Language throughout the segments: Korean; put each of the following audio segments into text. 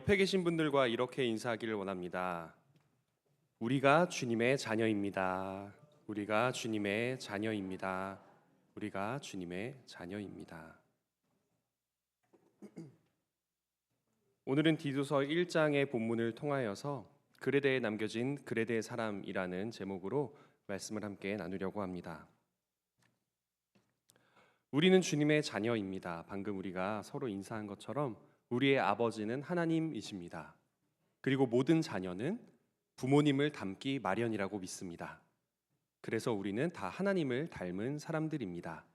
옆에 계신 분들과 이렇게 인사하기를 원합니다. 우리가 주님의 자녀입니다. 우리가 주님의 자녀입니다. 우리가 주님의 자녀입니다. 오늘은 디도서 1장의 본문을 통하여서 그레데에 남겨진 그레데의 사람이라는 제목으로 말씀을 함께 나누려고 합니다. 우리는 주님의 자녀입니다. 방금 우리가 서로 인사한 것처럼 우리의 아버지는 하나님이십니다. 그리고 모든 자녀는 부모님을 닮기 마련이라고 믿습니다. 그래서 우리는 다 하나님을 닮은 사람들입니다.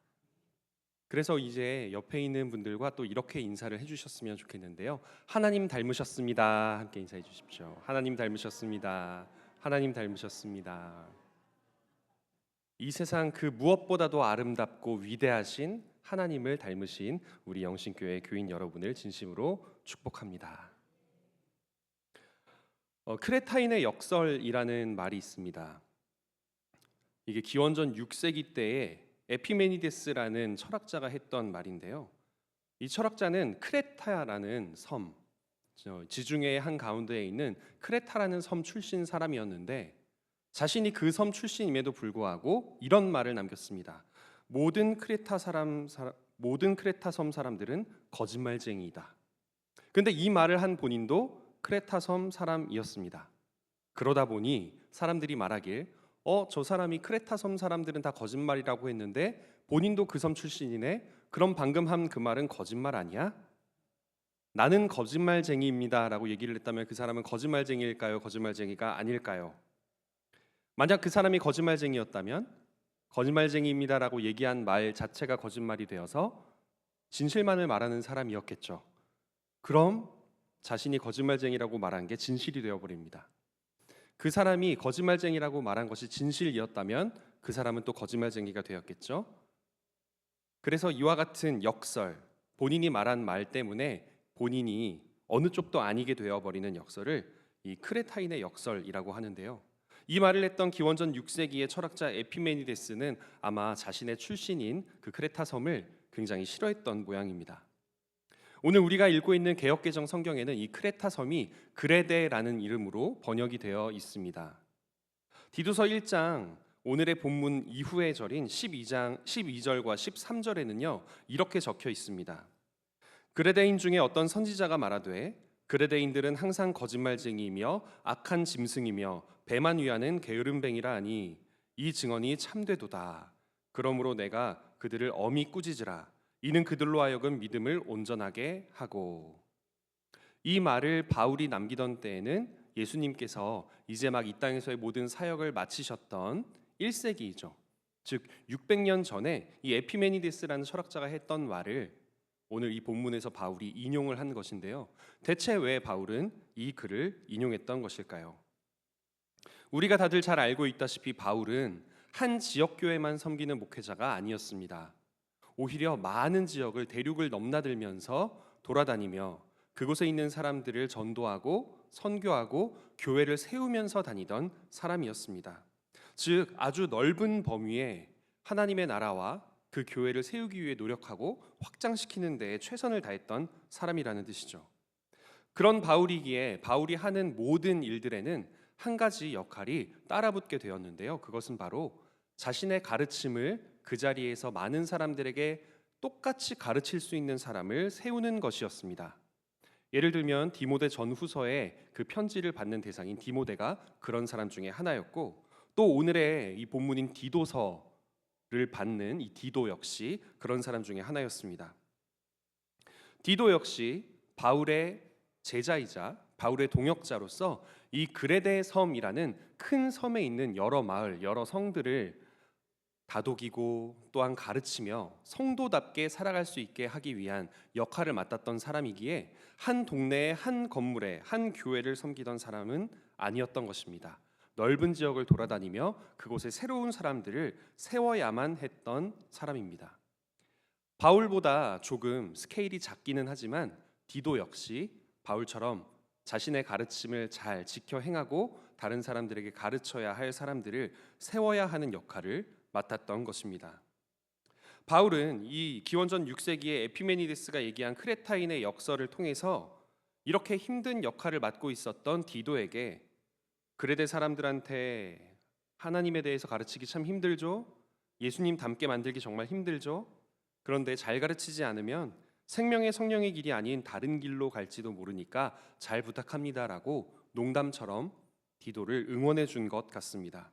그래서 이제 옆에 있는 분들과 또 이렇게 인사를 해주셨으면 좋겠는데요. 하나님 닮으셨습니다. 함께 인사해 주십시오. 하나님 닮으셨습니다. 하나님 닮으셨습니다. 이 세상 그 무엇보다도 아름답고 위대하신 하나님을 닮으신 우리 영신교회 교인 여러분을 진심으로 축복합니다. 크레타인의 역설이라는 말이 있습니다. 이게 기원전 6세기 때에 에피메니데스라는 철학자가 했던 말인데요. 이 철학자는 크레타라는 섬, 지중해의 한 가운데에 있는 크레타라는 섬 출신 사람이었는데 자신이 그 섬 출신임에도 불구하고 이런 말을 남겼습니다. 모든 크레타 섬 사람들은 거짓말쟁이이다. 그런데 이 말을 한 본인도 크레타 섬 사람이었습니다. 그러다 보니 사람들이 말하길 저 사람이 크레타 섬 사람들은 다 거짓말이라고 했는데 본인도 그 섬 출신이네. 그럼 방금 한 그 말은 거짓말 아니야? 나는 거짓말쟁이입니다 라고 얘기를 했다면 그 사람은 거짓말쟁이일까요? 거짓말쟁이가 아닐까요? 만약 그 사람이 거짓말쟁이였다면 거짓말쟁이입니다라고 얘기한 말 자체가 거짓말이 되어서 진실만을 말하는 사람이었겠죠. 그럼 자신이 거짓말쟁이라고 말한 게 진실이 되어버립니다. 그 사람이 거짓말쟁이라고 말한 것이 진실이었다면 그 사람은 또 거짓말쟁이가 되었겠죠. 그래서 이와 같은 역설, 본인이 말한 말 때문에 본인이 어느 쪽도 아니게 되어버리는 역설을 이 크레타인의 역설이라고 하는데요. 이 말을 했던 기원전 6세기의 철학자 에피메니데스는 아마 자신의 출신인 그 크레타 섬을 굉장히 싫어했던 모양입니다. 오늘 우리가 읽고 있는 개역개정 성경에는 이 크레타 섬이 그레데라는 이름으로 번역이 되어 있습니다. 디도서 1장 오늘의 본문 이후의 절인 12절과 13절에는요 이렇게 적혀 있습니다. 그레데인 중에 어떤 선지자가 말하되 그레데인들은 항상 거짓말쟁이이며 악한 짐승이며 배만 위하는 게으름뱅이라 하니 이 증언이 참되도다. 그러므로 내가 그들을 엄히 꾸짖으라. 이는 그들로 하여금 믿음을 온전하게 하고. 이 말을 바울이 남기던 때에는 예수님께서 이제 막 이 땅에서의 모든 사역을 마치셨던 1세기이죠. 즉 600년 전에 이 에피메니데스라는 철학자가 했던 말을 오늘 이 본문에서 바울이 인용을 한 것인데요. 대체 왜 바울은 이 글을 인용했던 것일까요? 우리가 다들 잘 알고 있다시피 바울은 한 지역교회만 섬기는 목회자가 아니었습니다. 오히려 많은 지역을 대륙을 넘나들면서 돌아다니며 그곳에 있는 사람들을 전도하고 선교하고 교회를 세우면서 다니던 사람이었습니다. 즉 아주 넓은 범위에 하나님의 나라와 그 교회를 세우기 위해 노력하고 확장시키는 데에 최선을 다했던 사람이라는 뜻이죠. 그런 바울이기에 바울이 하는 모든 일들에는 한 가지 역할이 따라붙게 되었는데요. 그것은 바로 자신의 가르침을 그 자리에서 많은 사람들에게 똑같이 가르칠 수 있는 사람을 세우는 것이었습니다. 예를 들면 디모데 전후서에 그 편지를 받는 대상인 디모데가 그런 사람 중에 하나였고, 또 오늘의 이 본문인 디도서를 받는 이 디도 역시 그런 사람 중에 하나였습니다. 디도 역시 바울의 제자이자 바울의 동역자로서 이 그레데 섬이라는 큰 섬에 있는 여러 마을, 여러 성들을 다독이고 또한 가르치며 성도답게 살아갈 수 있게 하기 위한 역할을 맡았던 사람이기에 한 동네의 한 건물에 한 교회를 섬기던 사람은 아니었던 것입니다. 넓은 지역을 돌아다니며 그곳에 새로운 사람들을 세워야만 했던 사람입니다. 바울보다 조금 스케일이 작기는 하지만 디도 역시 바울처럼 자신의 가르침을 잘 지켜 행하고 다른 사람들에게 가르쳐야 할 사람들을 세워야 하는 역할을 맡았던 것입니다. 바울은 이 기원전 6세기의 에피메니데스가 얘기한 크레타인의 역설을 통해서 이렇게 힘든 역할을 맡고 있었던 디도에게 그레데 사람들한테 하나님에 대해서 가르치기 참 힘들죠? 예수님 닮게 만들기 정말 힘들죠? 그런데 잘 가르치지 않으면 생명의 성령의 길이 아닌 다른 길로 갈지도 모르니까 잘 부탁합니다라고 농담처럼 디도를 응원해 준 것 같습니다.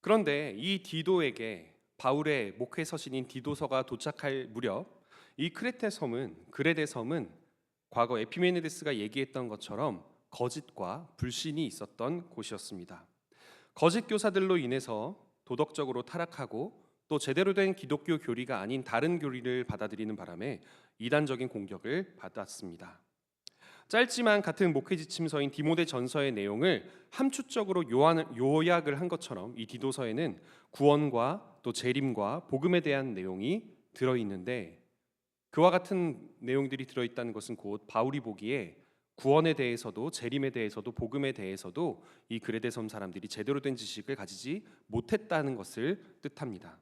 그런데 이 디도에게 바울의 목회 서신인 디도서가 도착할 무렵 이 그레데 섬은 과거 에피메니데스가 얘기했던 것처럼 거짓과 불신이 있었던 곳이었습니다. 거짓 교사들로 인해서 도덕적으로 타락하고 또 제대로 된 기독교 교리가 아닌 다른 교리를 받아들이는 바람에 이단적인 공격을 받았습니다. 짧지만 같은 목회 지침서인 디모데 전서의 내용을 함축적으로 요약을 한 것처럼 이 디도서에는 구원과 또 재림과 복음에 대한 내용이 들어있는데 그와 같은 내용들이 들어있다는 것은 곧 바울이 보기에 구원에 대해서도 재림에 대해서도 복음에 대해서도 이 그레데 섬 사람들이 제대로 된 지식을 가지지 못했다는 것을 뜻합니다.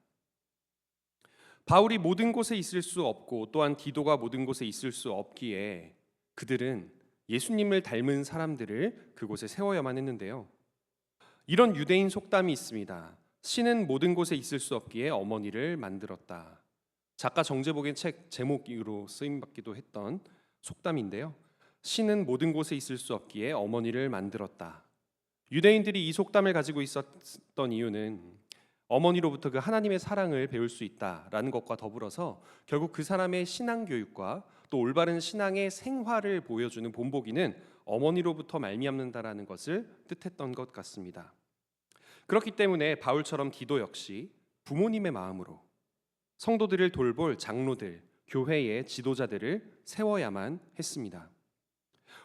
바울이 모든 곳에 있을 수 없고 또한 디도가 모든 곳에 있을 수 없기에 그들은 예수님을 닮은 사람들을 그곳에 세워야만 했는데요. 이런 유대인 속담이 있습니다. 신은 모든 곳에 있을 수 없기에 어머니를 만들었다. 작가 정제복의 책 제목으로 쓰임받기도 했던 속담인데요. 신은 모든 곳에 있을 수 없기에 어머니를 만들었다. 유대인들이 이 속담을 가지고 있었던 이유는 어머니로부터 그 하나님의 사랑을 배울 수 있다라는 것과 더불어서 결국 그 사람의 신앙 교육과 또 올바른 신앙의 생활을 보여주는 본보기는 어머니로부터 말미암는다라는 것을 뜻했던 것 같습니다. 그렇기 때문에 바울처럼 디도 역시 부모님의 마음으로 성도들을 돌볼 장로들, 교회의 지도자들을 세워야만 했습니다.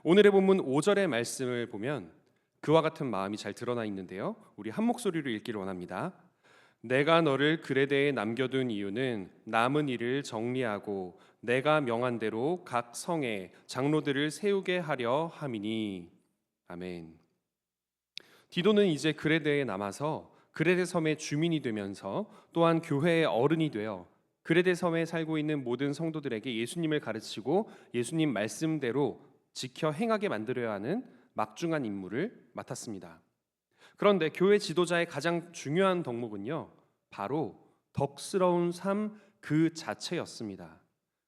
오늘의 본문 5절의 말씀을 보면 그와 같은 마음이 잘 드러나 있는데요. 우리 한 목소리로 읽기를 원합니다. 내가 너를 그레데에 남겨둔 이유는 남은 일을 정리하고 내가 명한 대로 각 성에 장로들을 세우게 하려 함이니. 아멘. 디도는 이제 그레데에 남아서 그레데 섬의 주민이 되면서 또한 교회의 어른이 되어 그레데 섬에 살고 있는 모든 성도들에게 예수님을 가르치고 예수님 말씀대로 지켜 행하게 만들어야 하는 막중한 임무를 맡았습니다. 그런데 교회 지도자의 가장 중요한 덕목은요, 바로 덕스러운 삶 그 자체였습니다.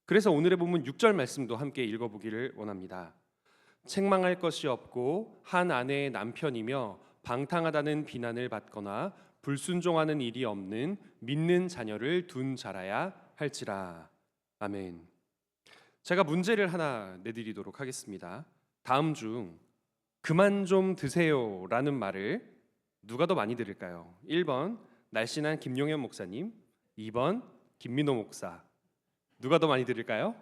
그래서 오늘의 본문 6절 말씀도 함께 읽어보기를 원합니다. 책망할 것이 없고 한 아내의 남편이며 방탕하다는 비난을 받거나 불순종하는 일이 없는 믿는 자녀를 둔 자라야 할지라. 아멘. 제가 문제를 하나 내드리도록 하겠습니다. 다음 중 그만 좀 드세요라는 말을 누가 더 많이 들을까요? 1번 날씬한 김용현 목사님, 2번 김민호 목사. 누가 더 많이 들을까요?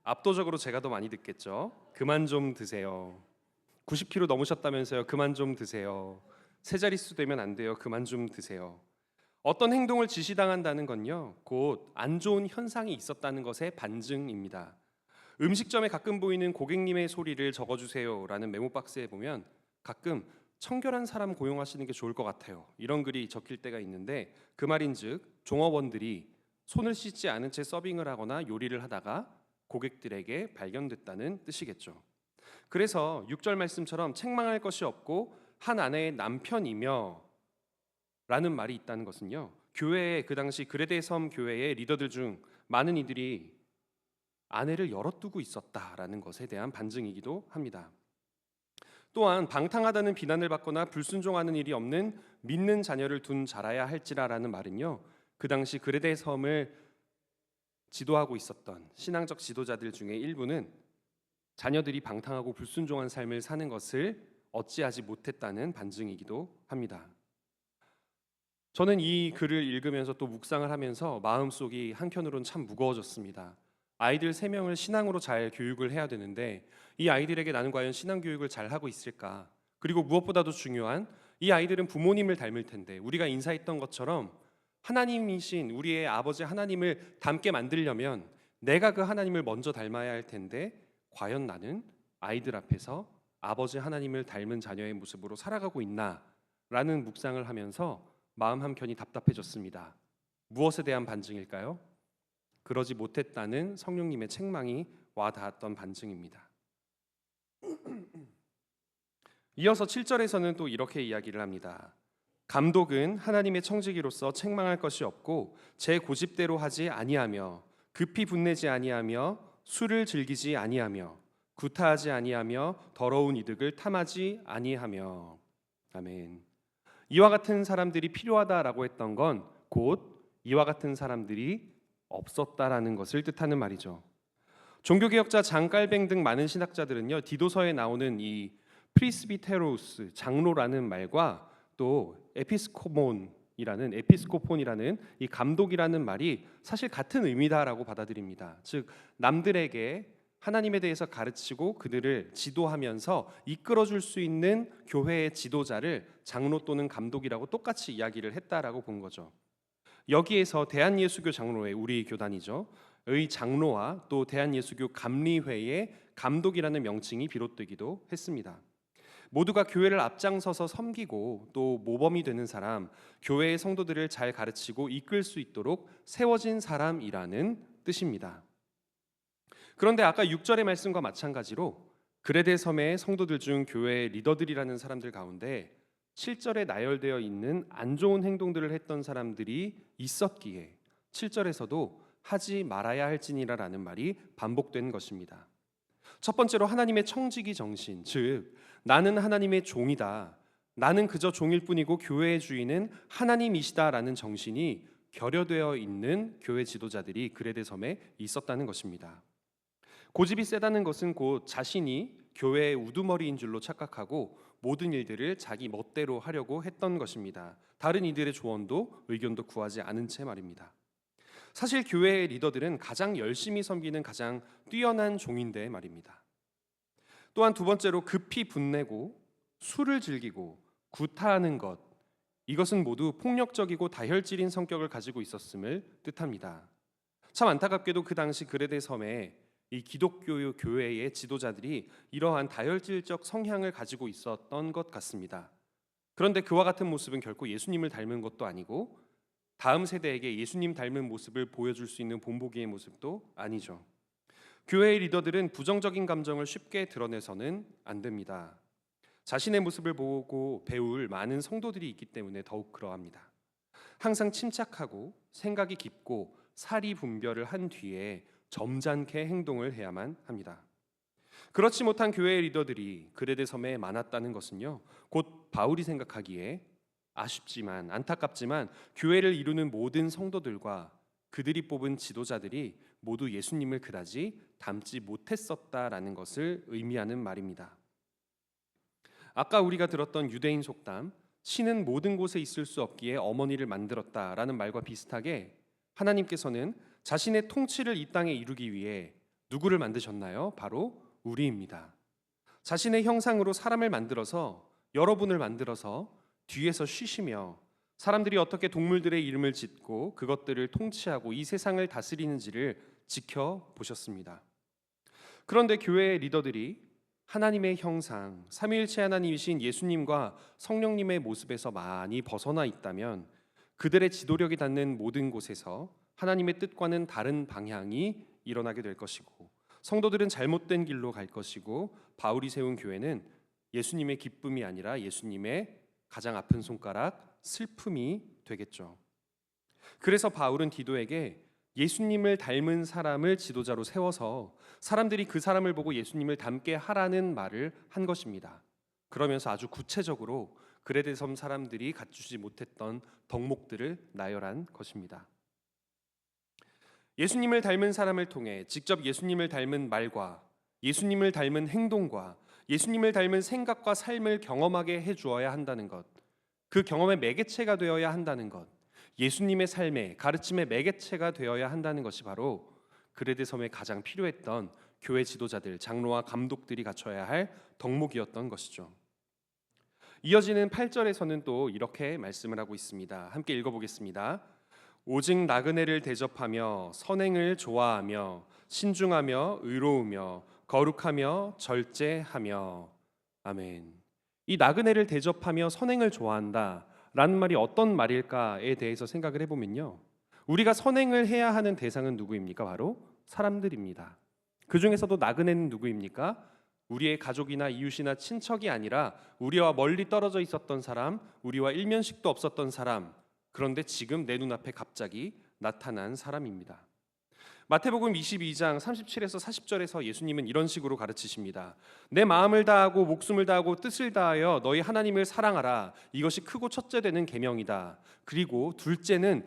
압도적으로 제가 더 많이 듣겠죠. 그만 좀 드세요. 90kg 넘으셨다면서요. 그만 좀 드세요. 세 자릿수 되면 안 돼요. 그만 좀 드세요. 어떤 행동을 지시당한다는 건요, 곧 안 좋은 현상이 있었다는 것의 반증입니다. 음식점에 가끔 보이는 고객님의 소리를 적어주세요라는 메모박스에 보면 가끔 청결한 사람 고용하시는 게 좋을 것 같아요, 이런 글이 적힐 때가 있는데 그 말인즉 종업원들이 손을 씻지 않은 채 서빙을 하거나 요리를 하다가 고객들에게 발견됐다는 뜻이겠죠. 그래서 6절 말씀처럼 책망할 것이 없고 한 아내의 남편이며 라는 말이 있다는 것은요, 교회의 그 당시 그레데 섬 교회의 리더들 중 많은 이들이 아내를 열어두고 있었다라는 것에 대한 반증이기도 합니다. 또한 방탕하다는 비난을 받거나 불순종하는 일이 없는 믿는 자녀를 둔 자라야 할지라라는 말은요, 그 당시 그레데 섬을 지도하고 있었던 신앙적 지도자들 중에 일부는 자녀들이 방탕하고 불순종한 삶을 사는 것을 어찌하지 못했다는 반증이기도 합니다. 저는 이 글을 읽으면서 또 묵상을 하면서 마음속이 한켠으로는 참 무거워졌습니다. 아이들 3명을 신앙으로 잘 교육을 해야 되는데 이 아이들에게 나는 과연 신앙 교육을 잘 하고 있을까? 그리고 무엇보다도 중요한, 이 아이들은 부모님을 닮을 텐데 우리가 인사했던 것처럼 하나님이신 우리의 아버지 하나님을 닮게 만들려면 내가 그 하나님을 먼저 닮아야 할 텐데 과연 나는 아이들 앞에서 아버지 하나님을 닮은 자녀의 모습으로 살아가고 있나? 라는 묵상을 하면서 마음 한켠이 답답해졌습니다. 무엇에 대한 반증일까요? 그러지 못했다는 성령님의 책망이 와닿았던 반증입니다. 이어서 7절에서는 또 이렇게 이야기를 합니다. 감독은 하나님의 청지기로서 책망할 것이 없고 제 고집대로 하지 아니하며 급히 분내지 아니하며 술을 즐기지 아니하며 구타하지 아니하며 더러운 이득을 탐하지 아니하며. 아멘. 이와 같은 사람들이 필요하다라고 했던 건 곧 이와 같은 사람들이 없었다라는 것을 뜻하는 말이죠. 종교개혁자 장깔뱅 등 많은 신학자들은요, 디도서에 나오는 이 프리스비테로스 장로라는 말과 또 에피스코폰이라는 이 감독이라는 말이 사실 같은 의미다라고 받아들입니다. 즉 남들에게 하나님에 대해서 가르치고 그들을 지도하면서 이끌어줄 수 있는 교회의 지도자를 장로 또는 감독이라고 똑같이 이야기를 했다라고 본 거죠. 여기에서 대한예수교 장로회, 우리 교단이죠, 의 장로와 또 대한예수교 감리회의 감독이라는 명칭이 비롯되기도 했습니다. 모두가 교회를 앞장서서 섬기고 또 모범이 되는 사람, 교회의 성도들을 잘 가르치고 이끌 수 있도록 세워진 사람이라는 뜻입니다. 그런데 아까 6절의 말씀과 마찬가지로 그레데 섬의 성도들 중 교회의 리더들이라는 사람들 가운데 7절에 나열되어 있는 안 좋은 행동들을 했던 사람들이 있었기에 7절에서도 하지 말아야 할지니라라는 말이 반복된 것입니다. 첫 번째로 하나님의 청지기 정신, 즉 나는 하나님의 종이다, 나는 그저 종일 뿐이고 교회의 주인은 하나님이시다라는 정신이 결여되어 있는 교회 지도자들이 그레데 섬에 있었다는 것입니다. 고집이 세다는 것은 곧 자신이 교회의 우두머리인 줄로 착각하고 모든 일들을 자기 멋대로 하려고 했던 것입니다. 다른 이들의 조언도 의견도 구하지 않은 채 말입니다. 사실 교회의 리더들은 가장 열심히 섬기는 가장 뛰어난 종인데 말입니다. 또한 두 번째로 급히 분내고 술을 즐기고 구타하는 것, 이것은 모두 폭력적이고 다혈질인 성격을 가지고 있었음을 뜻합니다. 참 안타깝게도 그 당시 그레데 섬에 이 기독교 교회의 지도자들이 이러한 다혈질적 성향을 가지고 있었던 것 같습니다. 그런데 그와 같은 모습은 결코 예수님을 닮은 것도 아니고 다음 세대에게 예수님 닮은 모습을 보여줄 수 있는 본보기의 모습도 아니죠. 교회의 리더들은 부정적인 감정을 쉽게 드러내서는 안 됩니다. 자신의 모습을 보고 배울 많은 성도들이 있기 때문에 더욱 그러합니다. 항상 침착하고 생각이 깊고 사리 분별을 한 뒤에 점잖게 행동을 해야만 합니다. 그렇지 못한 교회의 리더들이 그레데 섬에 많았다는 것은요, 곧 바울이 생각하기에 아쉽지만 안타깝지만 교회를 이루는 모든 성도들과 그들이 뽑은 지도자들이 모두 예수님을 그다지 닮지 못했었다라는 것을 의미하는 말입니다. 아까 우리가 들었던 유대인 속담, 신은 모든 곳에 있을 수 없기에 어머니를 만들었다라는 말과 비슷하게 하나님께서는 자신의 통치를 이 땅에 이루기 위해 누구를 만드셨나요? 바로 우리입니다. 자신의 형상으로 사람을 만들어서, 여러분을 만들어서 뒤에서 쉬시며 사람들이 어떻게 동물들의 이름을 짓고 그것들을 통치하고 이 세상을 다스리는지를 지켜보셨습니다. 그런데 교회의 리더들이 하나님의 형상, 삼위일체 하나님이신 예수님과 성령님의 모습에서 많이 벗어나 있다면 그들의 지도력이 닿는 모든 곳에서 하나님의 뜻과는 다른 방향이 일어나게 될 것이고 성도들은 잘못된 길로 갈 것이고 바울이 세운 교회는 예수님의 기쁨이 아니라 예수님의 가장 아픈 손가락, 슬픔이 되겠죠. 그래서 바울은 디도에게 예수님을 닮은 사람을 지도자로 세워서 사람들이 그 사람을 보고 예수님을 닮게 하라는 말을 한 것입니다. 그러면서 아주 구체적으로 그레데 섬 사람들이 갖추지 못했던 덕목들을 나열한 것입니다. 예수님을 닮은 사람을 통해 직접 예수님을 닮은 말과 예수님을 닮은 행동과 예수님을 닮은 생각과 삶을 경험하게 해주어야 한다는 것, 그 경험의 매개체가 되어야 한다는 것, 예수님의 삶의 가르침의 매개체가 되어야 한다는 것이 바로 그레데 섬에 가장 필요했던 교회 지도자들, 장로와 감독들이 갖춰야 할 덕목이었던 것이죠. 이어지는 8절에서는 또 이렇게 말씀을 하고 있습니다. 함께 읽어보겠습니다. 오직 나그네를 대접하며 선행을 좋아하며 신중하며 의로우며 거룩하며 절제하며. 아멘. 이 나그네를 대접하며 선행을 좋아한다 라는 말이 어떤 말일까에 대해서 생각을 해보면요, 우리가 선행을 해야 하는 대상은 누구입니까? 바로 사람들입니다. 그 중에서도 나그네는 누구입니까? 우리의 가족이나 이웃이나 친척이 아니라 우리와 멀리 떨어져 있었던 사람, 우리와 일면식도 없었던 사람, 그런데 지금 내 눈앞에 갑자기 나타난 사람입니다. 마태복음 22장 37에서 40절에서 예수님은 이런 식으로 가르치십니다. 내 마음을 다하고 목숨을 다하고 뜻을 다하여 너희 하나님을 사랑하라. 이것이 크고 첫째 되는 계명이다. 그리고 둘째는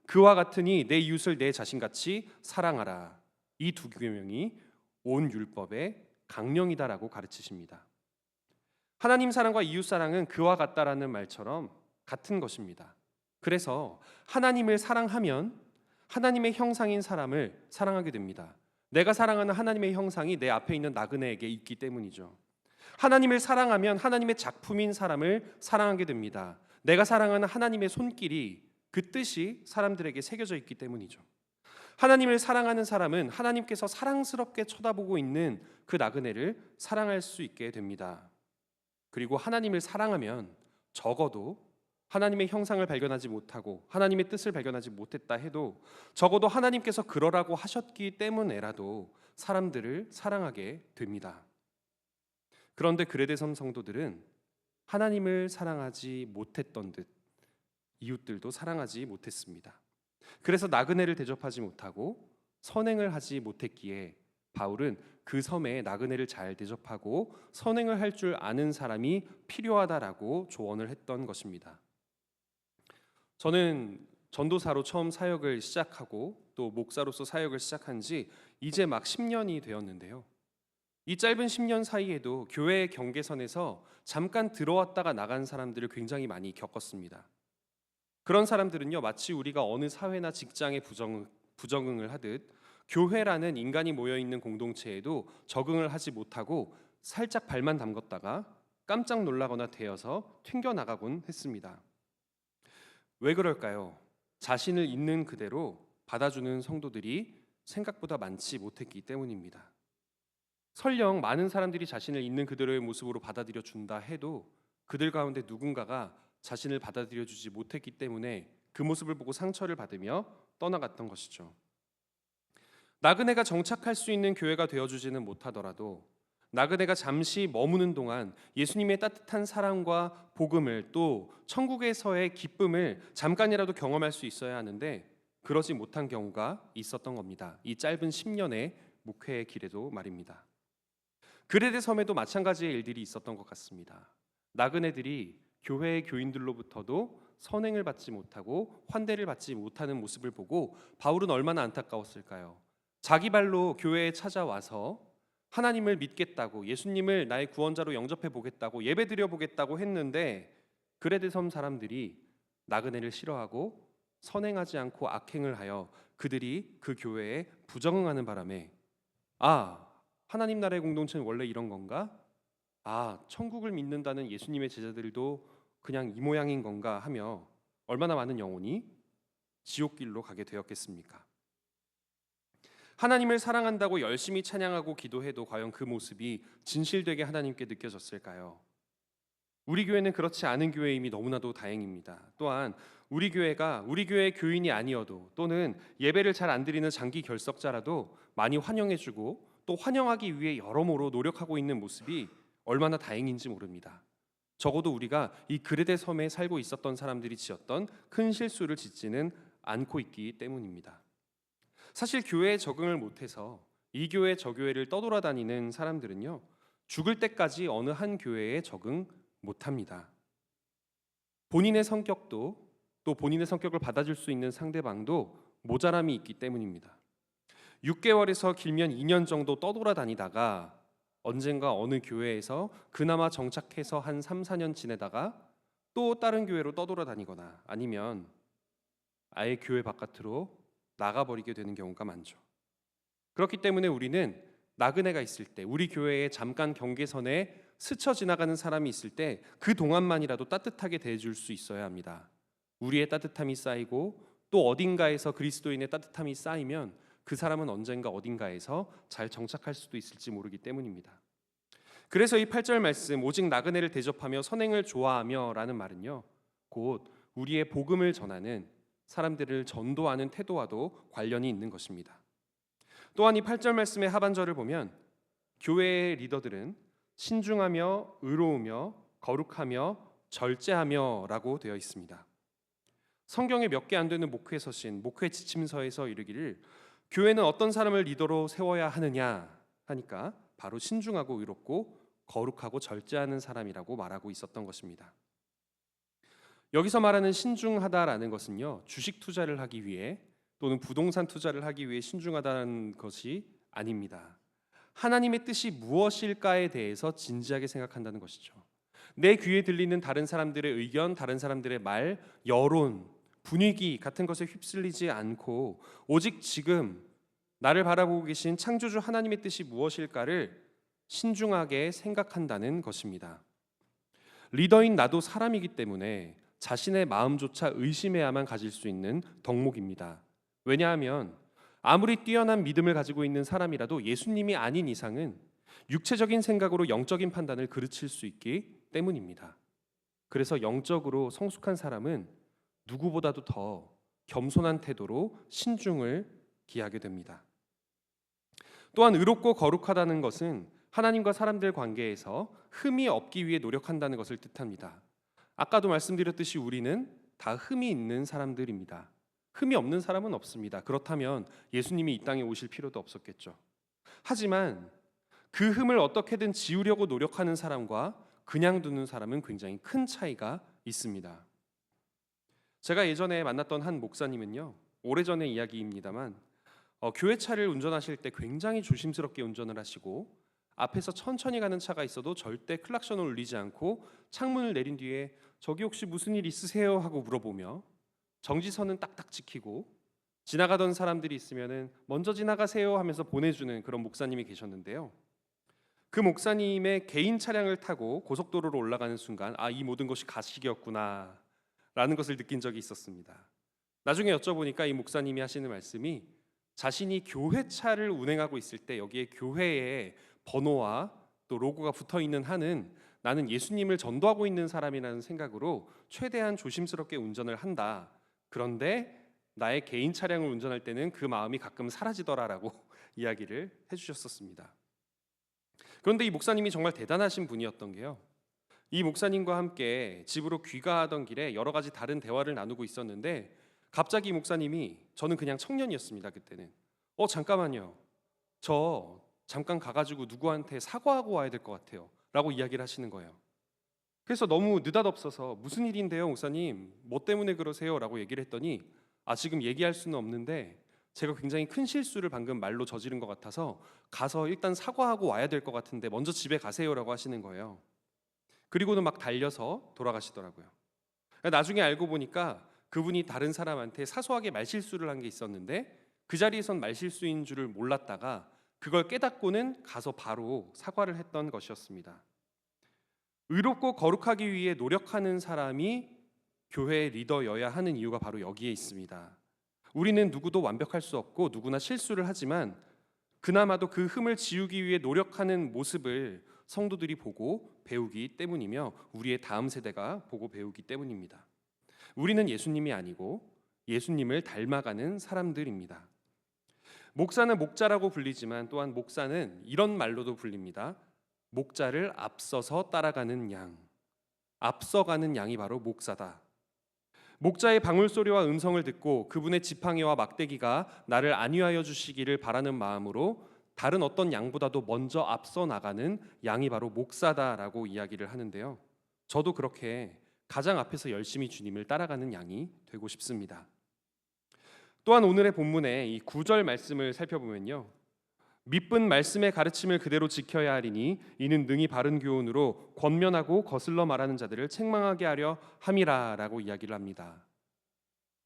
그와 같으니 내 이웃을 내 자신같이 사랑하라. 이 두 계명이 온 율법의 강령이다라고 가르치십니다. 하나님 사랑과 이웃 사랑은 그와 같다라는 말처럼 같은 것입니다. 그래서 하나님을 사랑하면 하나님의 형상인 사람을 사랑하게 됩니다. 내가 사랑하는 하나님의 형상이 내 앞에 있는 나그네에게 있기 때문이죠. 하나님을 사랑하면 하나님의 작품인 사람을 사랑하게 됩니다. 내가 사랑하는 하나님의 손길이 그 뜻이 사람들에게 새겨져 있기 때문이죠. 하나님을 사랑하는 사람은 하나님께서 사랑스럽게 쳐다보고 있는 그 나그네를 사랑할 수 있게 됩니다. 그리고 하나님을 사랑하면 적어도 하나님의 형상을 발견하지 못하고 하나님의 뜻을 발견하지 못했다 해도 적어도 하나님께서 그러라고 하셨기 때문에라도 사람들을 사랑하게 됩니다. 그런데 그레데섬 성도들은 하나님을 사랑하지 못했던 듯 이웃들도 사랑하지 못했습니다. 그래서 나그네를 대접하지 못하고 선행을 하지 못했기에 바울은 그 섬에 나그네를 잘 대접하고 선행을 할 줄 아는 사람이 필요하다라고 조언을 했던 것입니다. 저는 전도사로 처음 사역을 시작하고 또 목사로서 사역을 시작한 지 이제 막 10년이 되었는데요. 이 짧은 10년 사이에도 교회의 경계선에서 잠깐 들어왔다가 나간 사람들을 굉장히 많이 겪었습니다. 그런 사람들은요, 마치 우리가 어느 사회나 직장에 부적응을 하듯 교회라는 인간이 모여있는 공동체에도 적응을 하지 못하고 살짝 발만 담궜다가 깜짝 놀라거나 되어서 튕겨나가곤 했습니다. 왜 그럴까요? 자신을 있는 그대로 받아주는 성도들이 생각보다 많지 못했기 때문입니다. 설령 많은 사람들이 자신을 있는 그대로의 모습으로 받아들여 준다 해도 그들 가운데 누군가가 자신을 받아들여 주지 못했기 때문에 그 모습을 보고 상처를 받으며 떠나갔던 것이죠. 나그네가 정착할 수 있는 교회가 되어주지는 못하더라도 나그네가 잠시 머무는 동안 예수님의 따뜻한 사랑과 복음을 또 천국에서의 기쁨을 잠깐이라도 경험할 수 있어야 하는데 그러지 못한 경우가 있었던 겁니다. 이 짧은 10년의 목회의 길에도 말입니다. 그레데 섬에도 마찬가지의 일들이 있었던 것 같습니다. 나그네들이 교회의 교인들로부터도 선행을 받지 못하고 환대를 받지 못하는 모습을 보고 바울은 얼마나 안타까웠을까요? 자기 발로 교회에 찾아와서 하나님을 믿겠다고 예수님을 나의 구원자로 영접해 보겠다고 예배드려 보겠다고 했는데 그레데 섬 사람들이 나그네를 싫어하고 선행하지 않고 악행을 하여 그들이 그 교회에 부적응하는 바람에 하나님 나라의 공동체는 원래 이런 건가? 천국을 믿는다는 예수님의 제자들도 그냥 이 모양인 건가 하며 얼마나 많은 영혼이 지옥길로 가게 되었겠습니까? 하나님을 사랑한다고 열심히 찬양하고 기도해도 과연 그 모습이 진실되게 하나님께 느껴졌을까요? 우리 교회는 그렇지 않은 교회임이 너무나도 다행입니다. 또한 우리 교회가 우리 교회의 교인이 아니어도 또는 예배를 잘 안 드리는 장기 결석자라도 많이 환영해주고 또 환영하기 위해 여러모로 노력하고 있는 모습이 얼마나 다행인지 모릅니다. 적어도 우리가 이 그레데 섬에 살고 있었던 사람들이 지었던 큰 실수를 짓지는 않고 있기 때문입니다. 사실 교회에 적응을 못해서 이 교회 저 교회를 떠돌아다니는 사람들은요, 죽을 때까지 어느 한 교회에 적응 못합니다. 본인의 성격도 또 본인의 성격을 받아줄 수 있는 상대방도 모자람이 있기 때문입니다. 6개월에서 길면 2년 정도 떠돌아다니다가 언젠가 어느 교회에서 그나마 정착해서 한 3, 4년 지내다가 또 다른 교회로 떠돌아다니거나 아니면 아예 교회 바깥으로 나가버리게 되는 경우가 많죠. 그렇기 때문에 우리는 나그네가 있을 때 우리 교회에 잠깐 경계선에 스쳐 지나가는 사람이 있을 때 그 동안만이라도 따뜻하게 대해줄 수 있어야 합니다. 우리의 따뜻함이 쌓이고 또 어딘가에서 그리스도인의 따뜻함이 쌓이면 그 사람은 언젠가 어딘가에서 잘 정착할 수도 있을지 모르기 때문입니다. 그래서 이 8절 말씀 오직 나그네를 대접하며 선행을 좋아하며 라는 말은요, 곧 우리의 복음을 전하는 사람들을 전도하는 태도와도 관련이 있는 것입니다. 또한 이 8절 말씀의 하반절을 보면 교회의 리더들은 신중하며 의로우며 거룩하며 절제하며라고 되어 있습니다. 성경에 몇 개 안 되는 목회 서신, 목회 지침서에서 이르기를 교회는 어떤 사람을 리더로 세워야 하느냐 하니까 바로 신중하고 의롭고 거룩하고 절제하는 사람이라고 말하고 있었던 것입니다. 여기서 말하는 신중하다라는 것은요, 주식 투자를 하기 위해 또는 부동산 투자를 하기 위해 신중하다는 것이 아닙니다. 하나님의 뜻이 무엇일까에 대해서 진지하게 생각한다는 것이죠. 내 귀에 들리는 다른 사람들의 의견, 다른 사람들의 말, 여론, 분위기 같은 것에 휩쓸리지 않고 오직 지금 나를 바라보고 계신 창조주 하나님의 뜻이 무엇일까를 신중하게 생각한다는 것입니다. 리더인 나도 사람이기 때문에 자신의 마음조차 의심해야만 가질 수 있는 덕목입니다. 왜냐하면 아무리 뛰어난 믿음을 가지고 있는 사람이라도 예수님이 아닌 이상은 육체적인 생각으로 영적인 판단을 그르칠 수 있기 때문입니다. 그래서 영적으로 성숙한 사람은 누구보다도 더 겸손한 태도로 신중을 기하게 됩니다. 또한 의롭고 거룩하다는 것은 하나님과 사람들 관계에서 흠이 없기 위해 노력한다는 것을 뜻합니다. 아까도 말씀드렸듯이 우리는 다 흠이 있는 사람들입니다. 흠이 없는 사람은 없습니다. 그렇다면 예수님이 이 땅에 오실 필요도 없었겠죠. 하지만 그 흠을 어떻게든 지우려고 노력하는 사람과 그냥 두는 사람은 굉장히 큰 차이가 있습니다. 제가 예전에 만났던 한 목사님은요, 오래전의 이야기입니다만 교회 차를 운전하실 때 굉장히 조심스럽게 운전을 하시고 앞에서 천천히 가는 차가 있어도 절대 클락션을 울리지 않고 창문을 내린 뒤에 저기 혹시 무슨 일 있으세요? 하고 물어보며 정지선은 딱딱 지키고 지나가던 사람들이 있으면은 먼저 지나가세요 하면서 보내주는 그런 목사님이 계셨는데요. 그 목사님의 개인 차량을 타고 고속도로로 올라가는 순간 이 모든 것이 가식이었구나 라는 것을 느낀 적이 있었습니다. 나중에 여쭤보니까 이 목사님이 하시는 말씀이 자신이 교회 차를 운행하고 있을 때 여기에 교회의 번호와 또 로고가 붙어 있는 한은 나는 예수님을 전도하고 있는 사람이라는 생각으로 최대한 조심스럽게 운전을 한다. 그런데 나의 개인 차량을 운전할 때는 그 마음이 가끔 사라지더라라고 이야기를 해주셨었습니다. 그런데 이 목사님이 정말 대단하신 분이었던 게요, 이 목사님과 함께 집으로 귀가하던 길에 여러 가지 다른 대화를 나누고 있었는데 갑자기 이 목사님이, 저는 그냥 청년이었습니다 그때는, 잠깐만요, 저 잠깐 가가지고 누구한테 사과하고 와야 될 것 같아요 라고 이야기를 하시는 거예요. 그래서 너무 느닷없어서 무슨 일인데요 목사님, 뭐 때문에 그러세요? 라고 얘기를 했더니 지금 얘기할 수는 없는데 제가 굉장히 큰 실수를 방금 말로 저지른 것 같아서 가서 일단 사과하고 와야 될 것 같은데 먼저 집에 가세요 라고 하시는 거예요. 그리고는 막 달려서 돌아가시더라고요. 나중에 알고 보니까 그분이 다른 사람한테 사소하게 말실수를 한 게 있었는데 그 자리에선 말실수인 줄을 몰랐다가 그걸 깨닫고는 가서 바로 사과를 했던 것이었습니다. 의롭고 거룩하기 위해 노력하는 사람이 교회의 리더여야 하는 이유가 바로 여기에 있습니다. 우리는 누구도 완벽할 수 없고 누구나 실수를 하지만 그나마도 그 흠을 지우기 위해 노력하는 모습을 성도들이 보고 배우기 때문이며 우리의 다음 세대가 보고 배우기 때문입니다. 우리는 예수님이 아니고 예수님을 닮아가는 사람들입니다. 목사는 목자라고 불리지만 또한 목사는 이런 말로도 불립니다. 목자를 앞서서 따라가는 양, 앞서가는 양이 바로 목사다. 목자의 방울소리와 음성을 듣고 그분의 지팡이와 막대기가 나를 안위하여 주시기를 바라는 마음으로 다른 어떤 양보다도 먼저 앞서 나가는 양이 바로 목사다라고 이야기를 하는데요, 저도 그렇게 가장 앞에서 열심히 주님을 따라가는 양이 되고 싶습니다. 또한 오늘의 본문의 이 9절 말씀을 살펴보면요, 밑분 말씀의 가르침을 그대로 지켜야 하리니 이는 능히 바른 교훈으로 권면하고 거슬러 말하는 자들을 책망하게 하려 함이라라고 이야기를 합니다.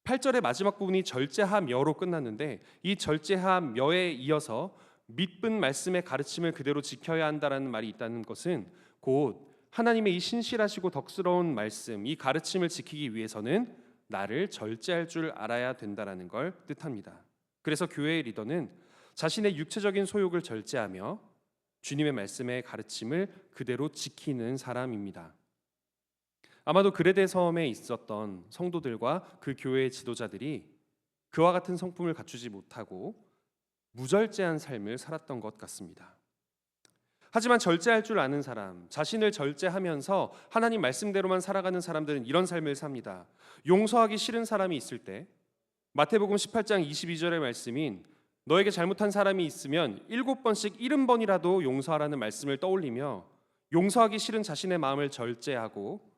8절의 마지막 부분이 절제하며로 끝났는데 이 절제하며에 이어서 밑분 말씀의 가르침을 그대로 지켜야 한다라는 말이 있다는 것은 곧 하나님의 이 신실하시고 덕스러운 말씀, 이 가르침을 지키기 위해서는 나를 절제할 줄 알아야 된다라는 걸 뜻합니다. 그래서 교회의 리더는 자신의 육체적인 소욕을 절제하며 주님의 말씀의 가르침을 그대로 지키는 사람입니다. 아마도 그레데 섬에 있었던 성도들과 그 교회의 지도자들이 그와 같은 성품을 갖추지 못하고 무절제한 삶을 살았던 것 같습니다. 하지만 절제할 줄 아는 사람, 자신을 절제하면서 하나님 말씀대로만 살아가는 사람들은 이런 삶을 삽니다. 용서하기 싫은 사람이 있을 때 마태복음 18장 22절의 말씀인 너에게 잘못한 사람이 있으면 7번씩 70번이라도 용서하라는 말씀을 떠올리며 용서하기 싫은 자신의 마음을 절제하고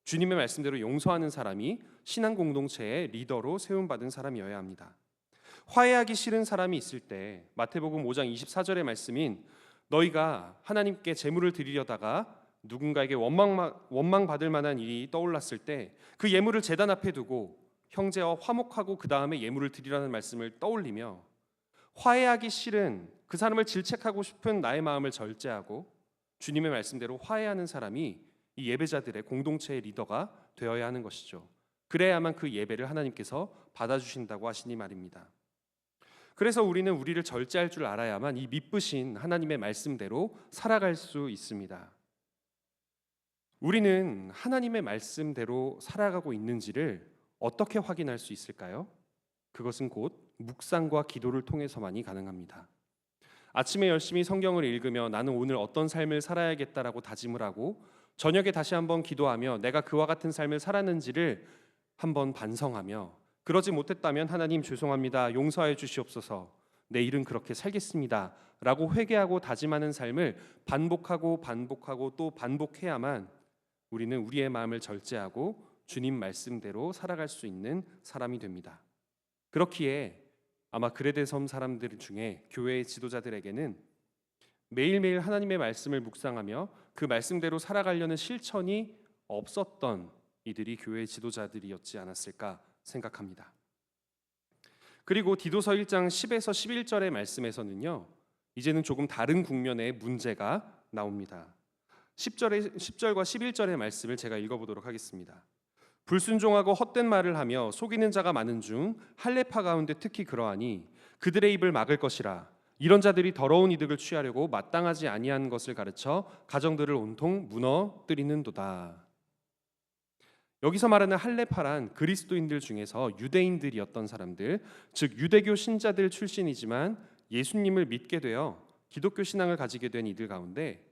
주님의 말씀대로 용서하는 사람이 신앙 공동체의 리더로 세움받은 사람이어야 합니다. 화해하기 싫은 사람이 있을 때 마태복음 5장 24절의 말씀인 너희가 하나님께 제물을 드리려다가 누군가에게 원망받을 만한 일이 떠올랐을 때 그 예물을 제단 앞에 두고 형제와 화목하고 그 다음에 예물을 드리라는 말씀을 떠올리며 화해하기 싫은 그 사람을 질책하고 싶은 나의 마음을 절제하고 주님의 말씀대로 화해하는 사람이 이 예배자들의 공동체의 리더가 되어야 하는 것이죠. 그래야만 그 예배를 하나님께서 받아주신다고 하시니 말입니다. 그래서 우리는 우리를 절제할 줄 알아야만 이 미쁘신 하나님의 말씀대로 살아갈 수 있습니다. 우리는 하나님의 말씀대로 살아가고 있는지를 어떻게 확인할 수 있을까요? 그것은 곧 묵상과 기도를 통해서만이 가능합니다. 아침에 열심히 성경을 읽으며 나는 오늘 어떤 삶을 살아야겠다라고 다짐을 하고 저녁에 다시 한번 기도하며 내가 그와 같은 삶을 살았는지를 한번 반성하며 그러지 못했다면 하나님 죄송합니다. 용서하여 주시옵소서. 내일은 그렇게 살겠습니다. 라고 회개하고 다짐하는 삶을 반복하고 또 반복해야만 우리는 우리의 마음을 절제하고 주님 말씀대로 살아갈 수 있는 사람이 됩니다. 그렇기에 아마 그레데 섬 사람들 중에 교회의 지도자들에게는 매일매일 하나님의 말씀을 묵상하며 그 말씀대로 살아가려는 실천이 없었던 이들이 교회의 지도자들이었지 않았을까 생각합니다. 그리고 디도서 1장 10에서 11절의 말씀에서는요. 이제는 조금 다른 국면의 문제가 나옵니다. 10절과 11절의 말씀을 제가 읽어보도록 하겠습니다. 불순종하고 헛된 말을 하며 속이는 자가 많은 중 할례파 가운데 특히 그러하니 그들의 입을 막을 것이라. 이런 자들이 더러운 이득을 취하려고 마땅하지 아니한 것을 가르쳐 가정들을 온통 무너뜨리는도다. 여기서 말하는 할례파란 그리스도인들 중에서 유대인들이었던 사람들, 즉 유대교 신자들 출신이지만 예수님을 믿게 되어 기독교 신앙을 가지게 된 이들 가운데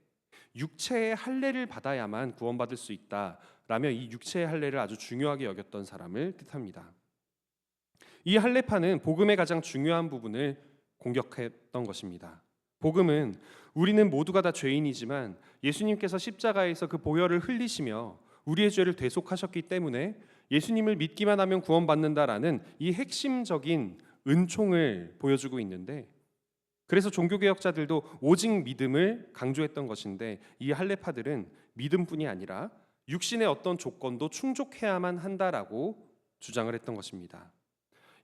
육체의 할례를 받아야만 구원받을 수 있다라며 이 육체의 할례를 아주 중요하게 여겼던 사람을 뜻합니다. 이 할례파는 복음의 가장 중요한 부분을 공격했던 것입니다. 복음은 우리는 모두가 다 죄인이지만 예수님께서 십자가에서 그 보혈을 흘리시며 우리의 죄를 대속하셨기 때문에 예수님을 믿기만 하면 구원받는다라는 이 핵심적인 은총을 보여주고 있는데 그래서 종교개혁자들도 오직 믿음을 강조했던 것인데 이 할례파들은 믿음뿐이 아니라 육신의 어떤 조건도 충족해야만 한다라고 주장을 했던 것입니다.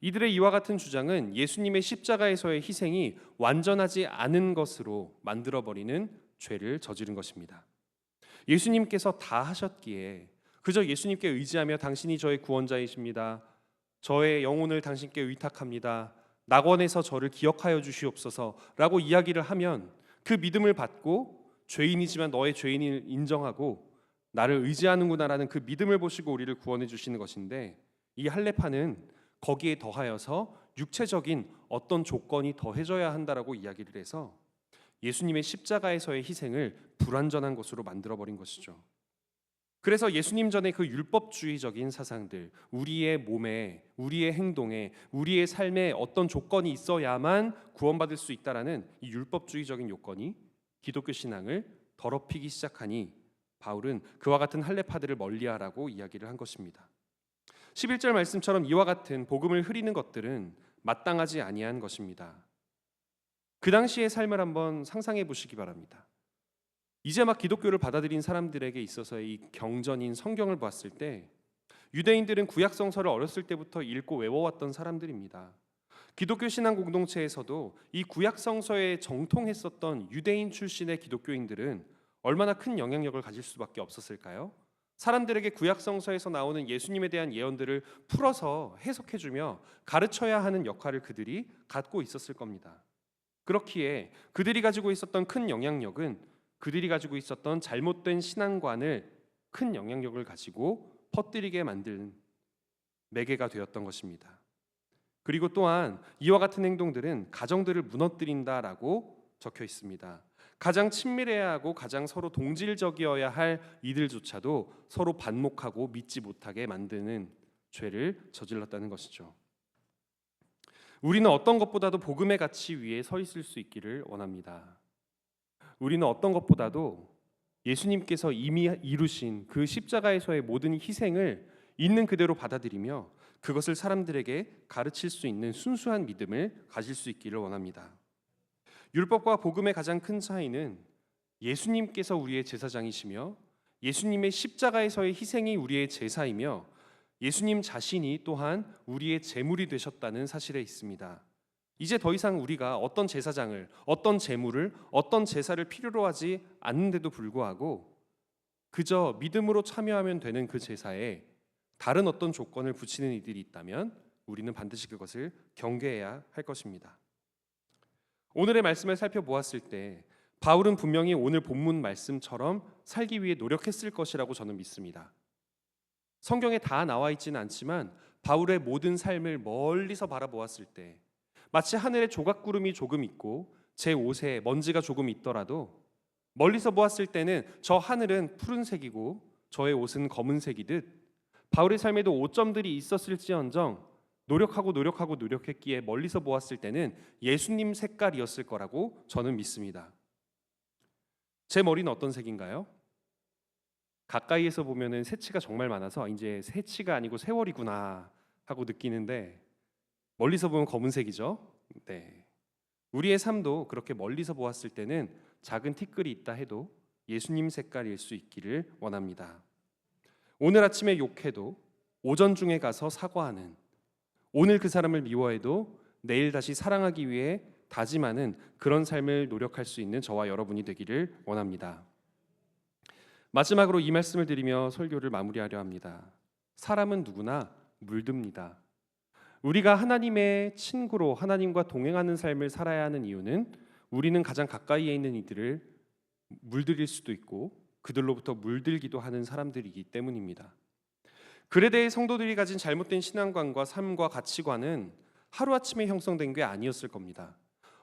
이들의 이와 같은 주장은 예수님의 십자가에서의 희생이 완전하지 않은 것으로 만들어버리는 죄를 저지른 것입니다. 예수님께서 다 하셨기에 그저 예수님께 의지하며 당신이 저의 구원자이십니다. 저의 영혼을 당신께 의탁합니다. 낙원에서 저를 기억하여 주시옵소서 라고 이야기를 하면 그 믿음을 받고 죄인이지만 너의 죄인을 인정하고 나를 의지하는구나라는 그 믿음을 보시고 우리를 구원해 주시는 것인데 이 할례파는 거기에 더하여서 육체적인 어떤 조건이 더해져야 한다라고 이야기를 해서 예수님의 십자가에서의 희생을 불완전한 것으로 만들어버린 것이죠. 그래서 예수님 전에 그 율법주의적인 사상들, 우리의 몸에, 우리의 행동에, 우리의 삶에 어떤 조건이 있어야만 구원받을 수 있다라는 이 율법주의적인 요건이 기독교 신앙을 더럽히기 시작하니 바울은 그와 같은 할례파들을 멀리하라고 이야기를 한 것입니다. 11절 말씀처럼 이와 같은 복음을 흐리는 것들은 마땅하지 아니한 것입니다. 그 당시의 삶을 한번 상상해 보시기 바랍니다. 이제 막 기독교를 받아들인 사람들에게 있어서의 이 경전인 성경을 봤을 때 유대인들은 구약 성서를 어렸을 때부터 읽고 외워왔던 사람들입니다. 기독교 신앙 공동체에서도 이 구약 성서에 정통했었던 유대인 출신의 기독교인들은 얼마나 큰 영향력을 가질 수밖에 없었을까요? 사람들에게 구약 성서에서 나오는 예수님에 대한 예언들을 풀어서 해석해주며 가르쳐야 하는 역할을 그들이 갖고 있었을 겁니다. 그렇기에 그들이 가지고 있었던 큰 영향력은 그들이 가지고 있었던 잘못된 신앙관을 큰 영향력을 가지고 퍼뜨리게 만든 매개가 되었던 것입니다. 그리고 또한 이와 같은 행동들은 가정들을 무너뜨린다라고 적혀 있습니다. 가장 친밀해야 하고 가장 서로 동질적이어야 할 이들조차도 서로 반목하고 믿지 못하게 만드는 죄를 저질렀다는 것이죠. 우리는 어떤 것보다도 복음의 가치 위에 서 있을 수 있기를 원합니다. 우리는 어떤 것보다도 예수님께서 이미 이루신 그 십자가에서의 모든 희생을 있는 그대로 받아들이며 그것을 사람들에게 가르칠 수 있는 순수한 믿음을 가질 수 있기를 원합니다. 율법과 복음의 가장 큰 차이는 예수님께서 우리의 제사장이시며 예수님의 십자가에서의 희생이 우리의 제사이며 예수님 자신이 또한 우리의 제물이 되셨다는 사실에 있습니다. 이제 더 이상 우리가 어떤 제사장을, 어떤 제물을, 어떤 제사를 필요로 하지 않는데도 불구하고 그저 믿음으로 참여하면 되는 그 제사에 다른 어떤 조건을 붙이는 이들이 있다면 우리는 반드시 그것을 경계해야 할 것입니다. 오늘의 말씀을 살펴보았을 때 바울은 분명히 오늘 본문 말씀처럼 살기 위해 노력했을 것이라고 저는 믿습니다. 성경에 다 나와 있지는 않지만 바울의 모든 삶을 멀리서 바라보았을 때 마치 하늘에 조각구름이 조금 있고 제 옷에 먼지가 조금 있더라도 멀리서 보았을 때는 저 하늘은 푸른색이고 저의 옷은 검은색이듯 바울의 삶에도 오점들이 있었을지언정 노력했기에 멀리서 보았을 때는 예수님 색깔이었을 거라고 저는 믿습니다. 제 머리는 어떤 색인가요? 가까이에서 보면은 새치가 정말 많아서 이제 새치가 아니고 세월이구나 하고 느끼는데 멀리서 보면 검은색이죠. 네. 우리의 삶도 그렇게 멀리서 보았을 때는 작은 티끌이 있다 해도 예수님 색깔일 수 있기를 원합니다. 오늘 아침에 욕해도 오전 중에 가서 사과하는, 오늘 그 사람을 미워해도 내일 다시 사랑하기 위해 다짐하는 그런 삶을 노력할 수 있는 저와 여러분이 되기를 원합니다. 마지막으로 이 말씀을 드리며 설교를 마무리하려 합니다. 사람은 누구나 물듭니다. 우리가 하나님의 친구로 하나님과 동행하는 삶을 살아야 하는 이유는 우리는 가장 가까이에 있는 이들을 물들일 수도 있고 그들로부터 물들기도 하는 사람들이기 때문입니다. 그레데의 성도들이 가진 잘못된 신앙관과 삶과 가치관은 하루아침에 형성된 게 아니었을 겁니다.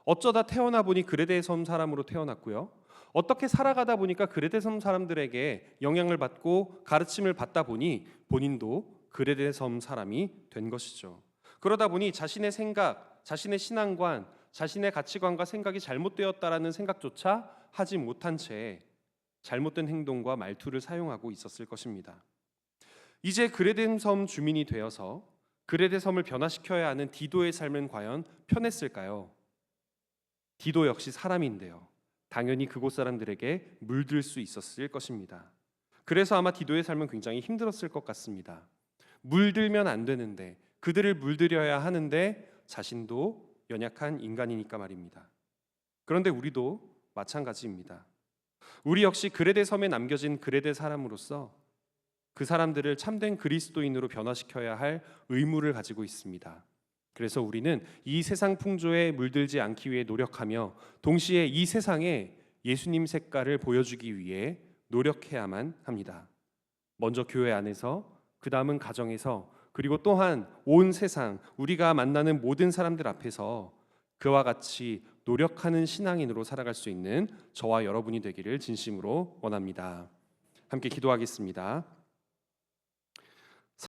어쩌다 태어나 보니 그레데 섬 사람으로 태어났고요. 어떻게 살아가다 보니까 그레데 섬 사람들에게 영향을 받고 가르침을 받다 보니 본인도 그레데 섬 사람이 된 것이죠. 그러다 보니 자신의 생각, 자신의 신앙관, 자신의 가치관과 생각이 잘못되었다라는 생각조차 하지 못한 채 잘못된 행동과 말투를 사용하고 있었을 것입니다. 이제 그레데 섬 주민이 되어서 그레데 섬을 변화시켜야 하는 디도의 삶은 과연 편했을까요? 디도 역시 사람인데요. 당연히 그곳 사람들에게 물들 수 있었을 것입니다. 그래서 아마 디도의 삶은 굉장히 힘들었을 것 같습니다. 물들면 안 되는데, 그들을 물들여야 하는데 자신도 연약한 인간이니까 말입니다. 그런데 우리도 마찬가지입니다. 우리 역시 그레데 섬에 남겨진 그레데 사람으로서 그 사람들을 참된 그리스도인으로 변화시켜야 할 의무를 가지고 있습니다. 그래서 우리는 이 세상 풍조에 물들지 않기 위해 노력하며 동시에 이 세상에 예수님 색깔을 보여주기 위해 노력해야만 합니다. 먼저 교회 안에서, 그 다음은 가정에서, 그리고 또한 온 세상 우리가 만나는 모든 사람들 앞에서 그와 같이 노력하는 신앙인으로 살아갈 수 있는 저와 여러분이 되기를 진심으로 원합니다. 함께 기도하겠습니다.